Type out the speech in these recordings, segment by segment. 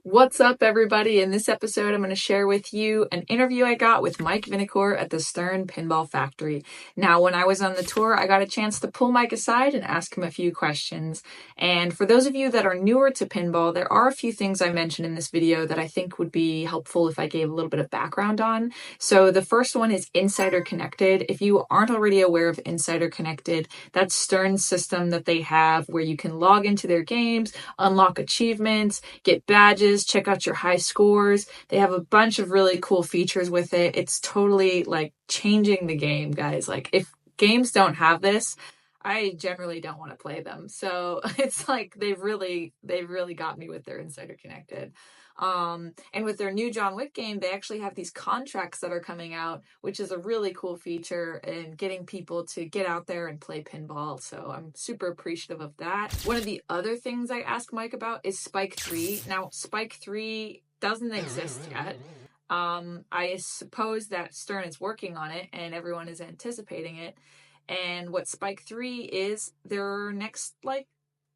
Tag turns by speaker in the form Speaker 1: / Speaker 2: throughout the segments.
Speaker 1: What's up, everybody? In this episode, I'm going to share with you an interview I got with Mike Vinikour at the Stern Pinball Factory. Now, when I was on the tour, I got a chance to pull Mike aside and ask him a few questions. And for those of you that are newer to pinball, there are a few things I mentioned in this video that I think would be helpful if I gave a little bit of background on. So the first one is Insider Connected. If you aren't already aware of Insider Connected, that's Stern's system that they have where you can log into their games, unlock achievements, get badges, check out your high scores. They have a bunch of really cool features with it. It's totally like changing the game, guys. Like if games don't have this, I generally don't want to play them. So it's like they've really got me with their Insider Connected. And with their new John Wick game, they actually have these contracts that are coming out, which is a really cool feature in getting people to get out there and play pinball. So I'm super appreciative of that. One of the other things I asked Mike about is Spike 3. Now, Spike 3 doesn't exist yet. I suppose that Stern is working on it and everyone is anticipating it. And what Spike 3 is their next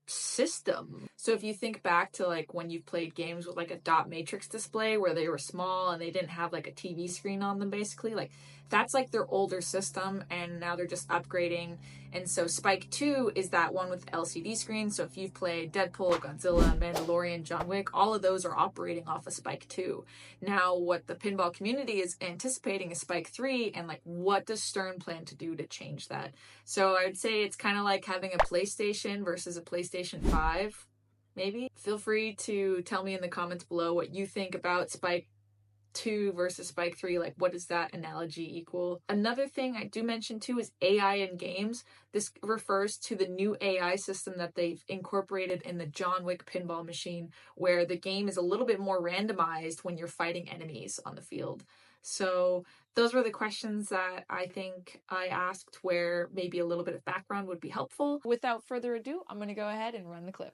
Speaker 1: system. So if you think back to like when you've played games with like a dot matrix display where they were small and they didn't have like a TV screen on them, basically, like that's like their older system and now they're just upgrading. And so Spike 2 is that one with LCD screen. So if you've played Deadpool, Godzilla, Mandalorian, John Wick, all of those are operating off of Spike 2. Now what the pinball community is anticipating is Spike 3, and like what does Stern plan to do to change that? So I would say it's kind of like having a PlayStation versus a PlayStation 5, maybe. Feel free to tell me in the comments below what you think about Spike 2 versus Spike 3, like what does that analogy equal? Another thing I do mention too is AI in games. This refers to the new AI system that they've incorporated in the John Wick pinball machine, where the game is a little bit more randomized when you're fighting enemies on the field. So those were the questions that I think I asked where maybe a little bit of background would be helpful. Without further ado, I'm going to go ahead and run the clip.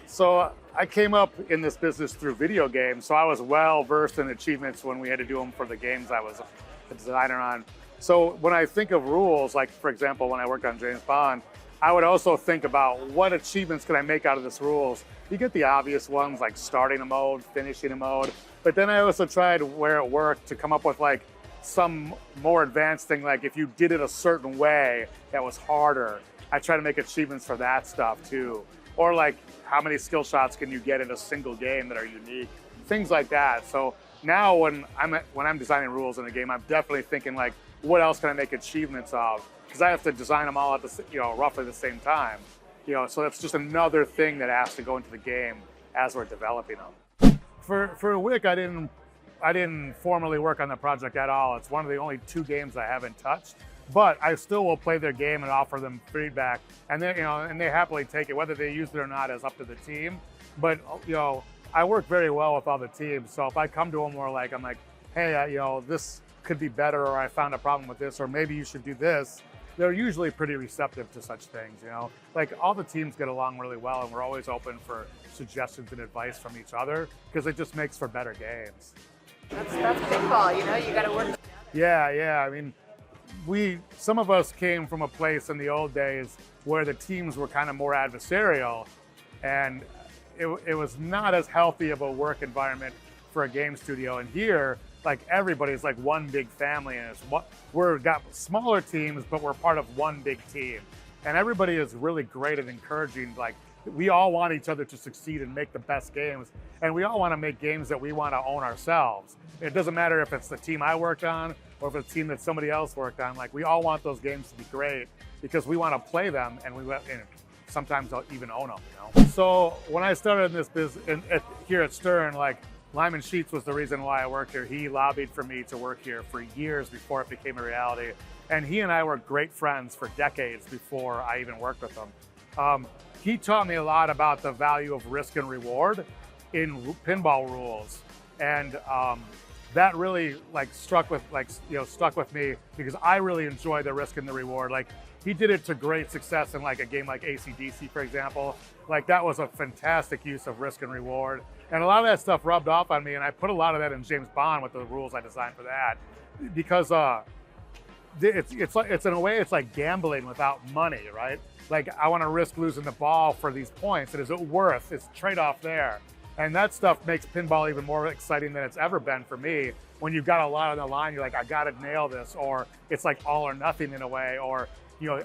Speaker 2: So I came up in this business through video games, so I was well versed in achievements when we had to do them for the games I was a designer on. So when I think of rules, like for example, when I worked on James Bond, I would also think about what achievements can I make out of this rules. You get the obvious ones like starting a mode, finishing a mode, but then I also tried where it worked to come up with like some more advanced thing, like if you did it a certain way that was harder. I try to make achievements for that stuff too. Or like how many skill shots can you get in a single game that are unique, things like that. So now when I'm designing rules in a game, I'm definitely thinking like, what else can I make achievements of? Because I have to design them all at the roughly the same time. So that's just another thing that has to go into the game as we're developing them. For Wick, I didn't formally work on the project at all. It's one of the only 2 games I haven't touched. But I still will play their game and offer them feedback, and they, and they happily take it. Whether they use it or not is up to the team. But I work very well with all the teams. So if I come to them I'm like, hey, this could be better, or I found a problem with this, or maybe you should do this. They're usually pretty receptive to such things. Like all the teams get along really well, and we're always open for suggestions and advice from each other because it just makes for better games.
Speaker 1: That's pinball, you got to work together.
Speaker 2: Yeah. I mean, some of us came from a place in the old days where the teams were kind of more adversarial, and it was not as healthy of a work environment for a game studio. And here, like everybody's like one big family, and we're got smaller teams, but we're part of one big team. And everybody is really great at encouraging, like we all want each other to succeed and make the best games. And we all want to make games that we want to own ourselves. It doesn't matter if it's the team I worked on or if it's a team that somebody else worked on. Like we all want those games to be great because we want to play them, and sometimes I'll even own them. So when I started in this business here at Stern, like Lyman Sheets was the reason why I worked here. He lobbied for me to work here for years before it became a reality. And he and I were great friends for decades before I even worked with him. He taught me a lot about the value of risk and reward in pinball rules. And that really stuck with me because I really enjoy the risk and the reward. Like he did it to great success in like a game like AC/DC, for example. Like that was a fantastic use of risk and reward. And a lot of that stuff rubbed off on me, and I put a lot of that in James Bond with the rules I designed for that. Because it's in a way, it's like gambling without money, right? Like I want to risk losing the ball for these points, and is it worth? It's trade-off there. And that stuff makes pinball even more exciting than it's ever been for me. When you've got a lot on the line, you're like, I gotta nail this, or it's like all or nothing in a way, or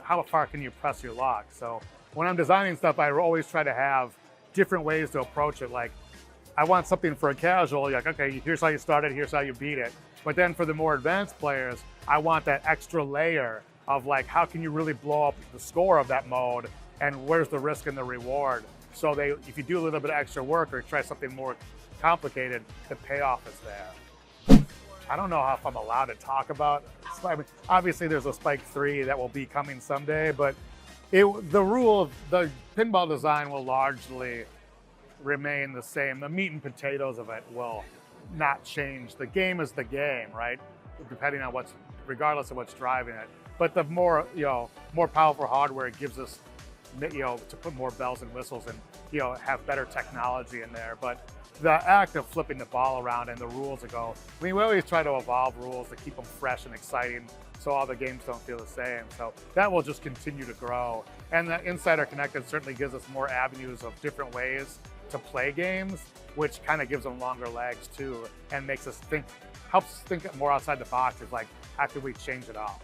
Speaker 2: how far can you press your luck? So when I'm designing stuff, I always try to have different ways to approach it. Like, I want something for a casual, you're like, okay, here's how you start it, here's how you beat it. But then for the more advanced players, I want that extra layer of like, how can you really blow up the score of that mode, and where's the risk and the reward? So if you do a little bit of extra work or try something more complicated, the payoff is there. I don't know if I'm allowed to talk about Spike. Obviously, there's a Spike 3 that will be coming someday, but the rule of the pinball design will largely remain the same. The meat and potatoes of it will not change. The game is the game, right? Depending on regardless of what's driving it. But the more powerful hardware gives us, to put more bells and whistles and, have better technology in there. But the act of flipping the ball around and the rules that go, we always try to evolve rules to keep them fresh and exciting so all the games don't feel the same. So that will just continue to grow. And the Insider Connected certainly gives us more avenues of different ways to play games, which kind of gives them longer legs too, and makes us helps think more outside the box. Is like, how could we change it up?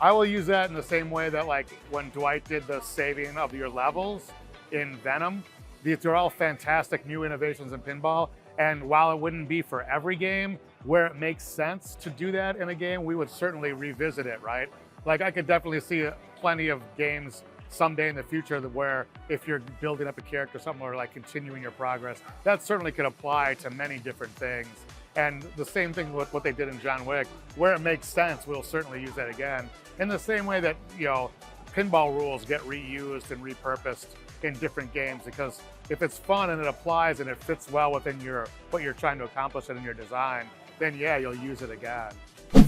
Speaker 2: I will use that in the same way that like when Dwight did the saving of your levels in Venom. These are all fantastic new innovations in pinball. And while it wouldn't be for every game, where it makes sense to do that in a game, we would certainly revisit it, right? Like I could definitely see plenty of games someday in the future where if you're building up a character or something, or like continuing your progress, that certainly could apply to many different things. And the same thing with what they did in John Wick, where it makes sense, we'll certainly use that again. In the same way that, pinball rules get reused and repurposed in different games, because if it's fun and it applies and it fits well within what you're trying to accomplish in your design, then yeah, you'll use it again.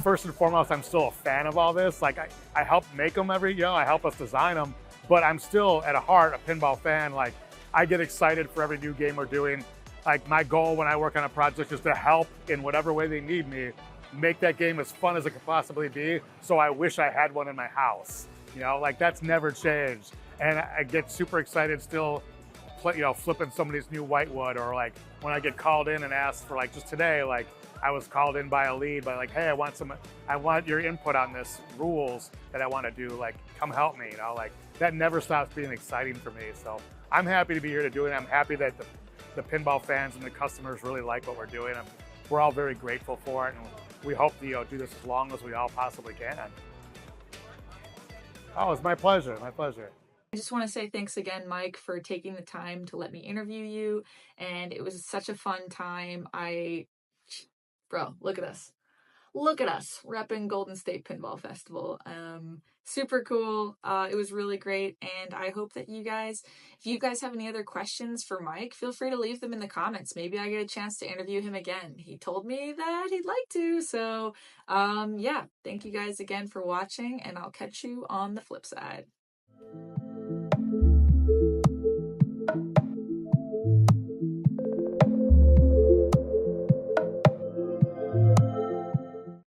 Speaker 2: First and foremost, I'm still a fan of all this. Like I help make them I help us design them, but I'm still at heart a pinball fan. Like I get excited for every new game we're doing. Like my goal when I work on a project is to help in whatever way they need me, make that game as fun as it could possibly be. So I wish I had one in my house. Like that's never changed. And I get super excited still, flipping somebody's new whitewood, or like when I get called in and asked for like just today, like I was called in by a lead by like, hey, I want your input on this rules that I want to do. Like, come help me. Like that never stops being exciting for me. So I'm happy to be here to do it. I'm happy that the pinball fans and the customers really like what we're doing. We're all very grateful for it, and we hope to do this as long as we all possibly can. Oh, it's my pleasure. My pleasure.
Speaker 1: I just want to say thanks again, Mike, for taking the time to let me interview you. And it was such a fun time. Bro, look at us. Look at us repping Golden State Pinball Festival. Super cool. It was really great. And I hope that if you guys have any other questions for Mike, feel free to leave them in the comments. Maybe I get a chance to interview him again. He told me that he'd like to. So, yeah, thank you guys again for watching, and I'll catch you on the flip side.